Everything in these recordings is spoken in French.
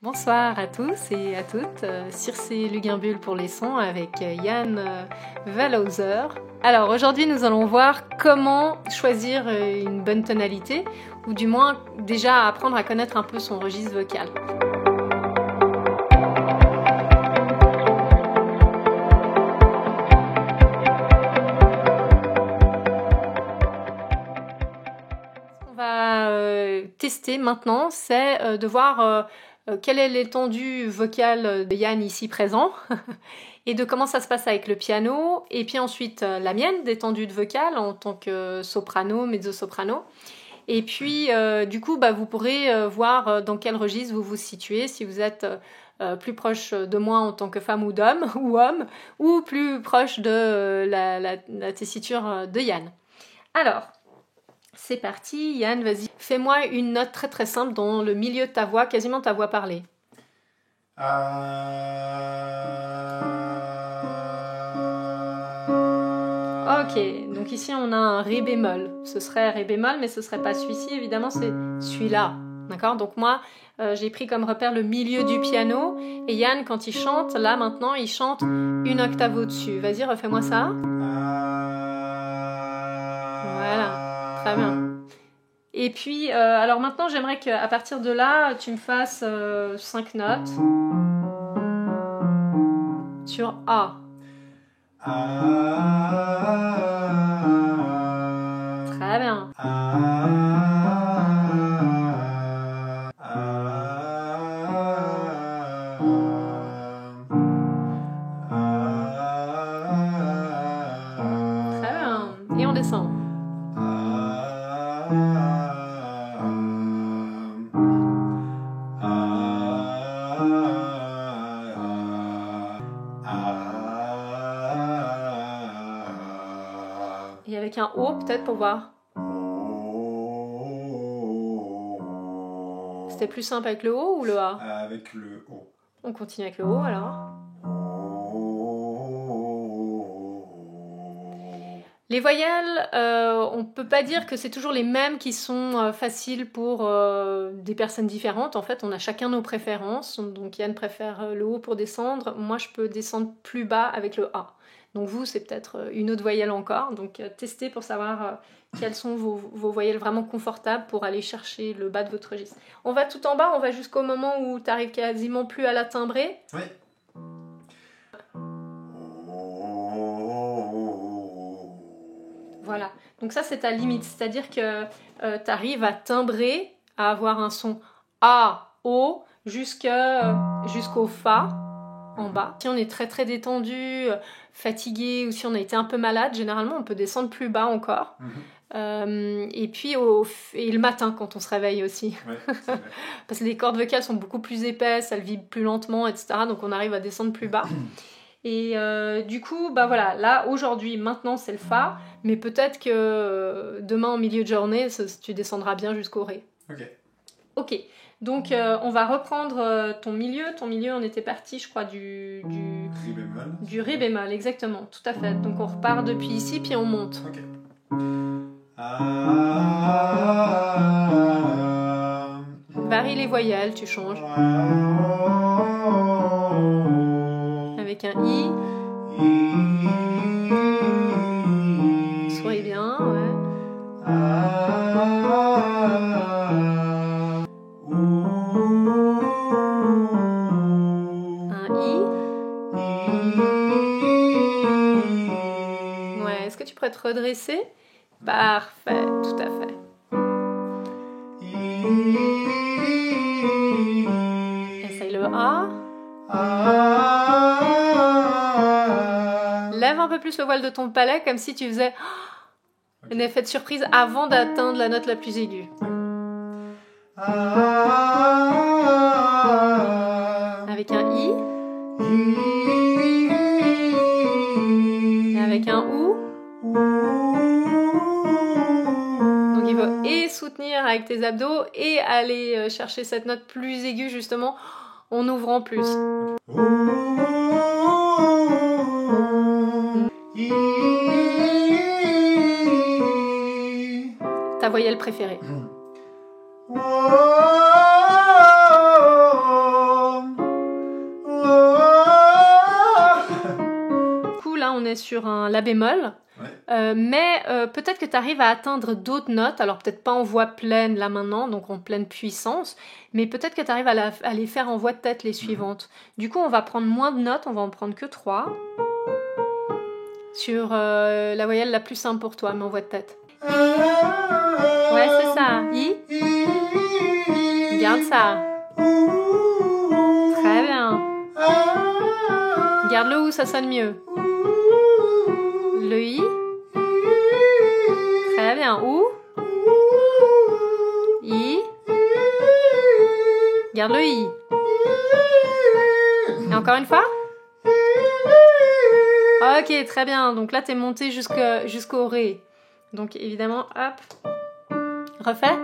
Bonsoir à tous et à toutes, Circé Luguimbul pour les sons avec Yann Wallhauser. Alors aujourd'hui nous allons voir comment choisir une bonne tonalité, ou du moins déjà apprendre à connaître un peu son registre vocal. Ce qu'on va tester maintenant, c'est de voir quelle est l'étendue vocale de Yann ici présent et de comment ça se passe avec le piano, et puis ensuite la mienne d'étendue de vocale en tant que soprano, mezzo-soprano. Et puis du coup vous pourrez voir dans quel registre vous vous situez, si vous êtes plus proche de moi en tant que femme ou d'homme ou homme, ou plus proche de la tessiture de Yann. Alors, c'est parti, Yann, vas-y. Fais-moi une note très très simple dans le milieu de ta voix, quasiment ta voix parlée. Ok, donc ici on a un Ré bémol. Ce serait Ré bémol, mais ce serait pas celui-ci, évidemment, c'est celui-là. D'accord? Donc moi, j'ai pris comme repère le milieu du piano, et Yann, quand il chante, là maintenant, il chante une octave au-dessus. Vas-y, refais-moi ça. Voilà, très bien. Et puis, alors maintenant, j'aimerais qu'à partir de là, tu me fasses 5 notes sur A. Très bien. Très bien. Et on descend. Et avec un O peut-être pour voir. C'était plus simple avec le O ou le A? Avec le O. On continue avec le O alors. Les voyelles, on ne peut pas dire que c'est toujours les mêmes qui sont faciles pour des personnes différentes. En fait, on a chacun nos préférences. Donc Yann préfère le O pour descendre. Moi, je peux descendre plus bas avec le A. Donc vous, c'est peut-être une autre voyelle encore. Donc testez pour savoir quelles sont vos voyelles vraiment confortables pour aller chercher le bas de votre registre. On va tout en bas, on va jusqu'au moment où tu n'arrives quasiment plus à la timbrer. Oui. Voilà, donc ça c'est ta limite, c'est-à-dire que tu arrives à timbrer, à avoir un son A, O, jusqu'au Fa en bas. Si on est très très détendu, fatigué, ou si on a été un peu malade, généralement on peut descendre plus bas encore. Et puis et le matin quand on se réveille aussi. Ouais, parce que les cordes vocales sont beaucoup plus épaisses, elles vibrent plus lentement, etc. Donc on arrive à descendre plus bas. Et du coup, voilà, là, aujourd'hui, maintenant, c'est le Fa, mais peut-être que demain, en milieu de journée, tu descendras bien jusqu'au Ré. Ok, donc on va reprendre ton milieu. Ton milieu, on était parti, je crois, du Ré bémol. Du Ré bémol, exactement, tout à fait. Donc on repart depuis ici, puis on monte. Ok. Varie les voyelles, tu changes. Avec un I. Souris bien, ouais. Un I. Ouais, est-ce que tu pourrais te redresser? Parfait, tout à fait. Essaye le A. Lève un peu plus le voile de ton palais, comme si tu faisais un effet de surprise avant d'atteindre la note la plus aiguë. Avec un I. Et avec un OU. Donc il faut et soutenir avec tes abdos et aller chercher cette note plus aiguë justement en ouvrant plus. Ta voyelle préférée. est sur un La bémol. Ouais. Mais peut-être que tu arrives à atteindre d'autres notes, alors peut-être pas en voix pleine là maintenant, donc en pleine puissance, mais peut-être que tu arrives à les faire en voix de tête les suivantes. Du coup, on va prendre moins de notes, on va en prendre que 3 sur la voyelle la plus simple pour toi, mais en voix de tête. Ouais, c'est ça. I. Garde ça. Très bien. Garde-le où ça sonne mieux. Le I. Très bien. Où? I. Garde le I. Et encore une fois? Ok, très bien. Donc là, t'es monté jusqu'au Ré. Donc évidemment, hop. Refais?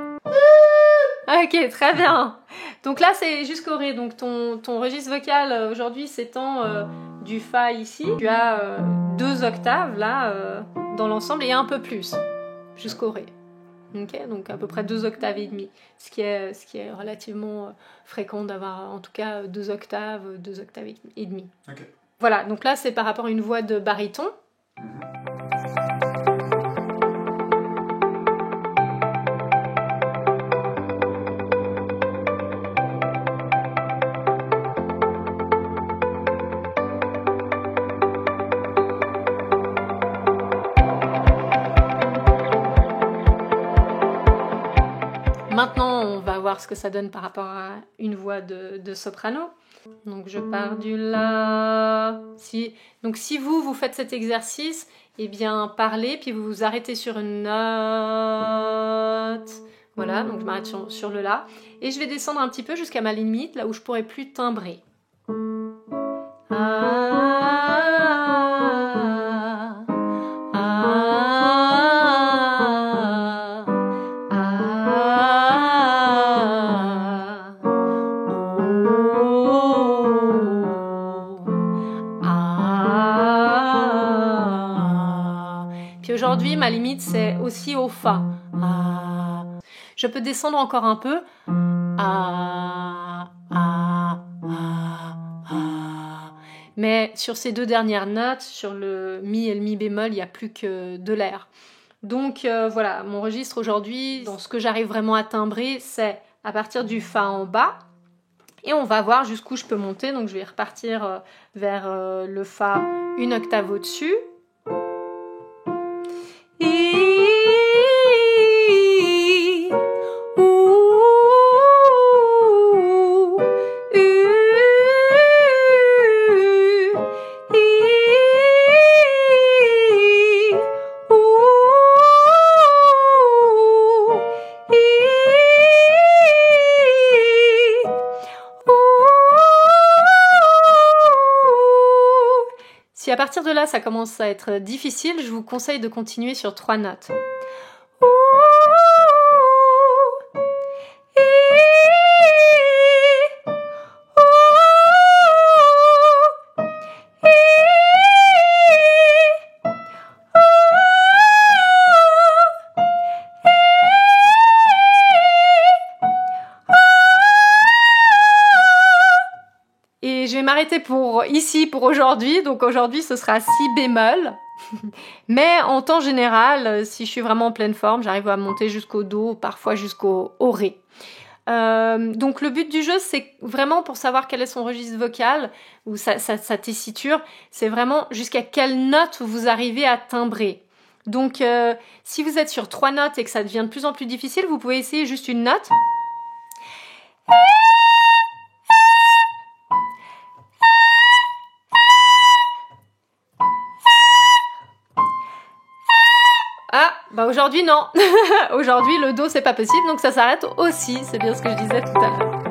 Ok, très bien. Donc là, c'est jusqu'au Ré. Donc ton registre vocal aujourd'hui s'étend du Fa ici. Tu as 2 octaves là dans l'ensemble et un peu plus jusqu'au Ré. Okay, donc à peu près 2 octaves et demie. Ce qui est relativement fréquent d'avoir en tout cas 2 octaves et demie. Okay. Voilà, donc là c'est par rapport à une voix de baryton. Maintenant, on va voir ce que ça donne par rapport à une voix de soprano. Donc, je pars du La. Donc, si vous faites cet exercice, eh bien, parlez, puis vous vous arrêtez sur une note. Voilà, donc je m'arrête sur le La. Et je vais descendre un petit peu jusqu'à ma limite, là où je pourrais plus timbrer. Puis aujourd'hui, ma limite, c'est aussi au Fa. Je peux descendre encore un peu. Mais sur ces 2 dernières notes, sur le Mi et le Mi bémol, il n'y a plus que de l'air. Donc voilà, mon registre aujourd'hui, dans ce que j'arrive vraiment à timbrer, c'est à partir du Fa en bas. Et on va voir jusqu'où je peux monter. Donc je vais repartir vers le Fa une octave au-dessus. Si à partir de là, ça commence à être difficile, je vous conseille de continuer sur 3 notes. Et je vais m'arrêter ici pour aujourd'hui. Donc aujourd'hui, ce sera Si bémol. Mais en temps général, si je suis vraiment en pleine forme, j'arrive à monter jusqu'au Do, parfois jusqu'au Ré. Donc le but du jeu, c'est vraiment pour savoir quel est son registre vocal ou sa tessiture, c'est vraiment jusqu'à quelle note vous arrivez à timbrer. Donc si vous êtes sur 3 notes et que ça devient de plus en plus difficile, vous pouvez essayer juste une note. Ah, bah aujourd'hui non. Aujourd'hui le Do c'est pas possible, donc ça s'arrête aussi, c'est bien ce que je disais tout à l'heure.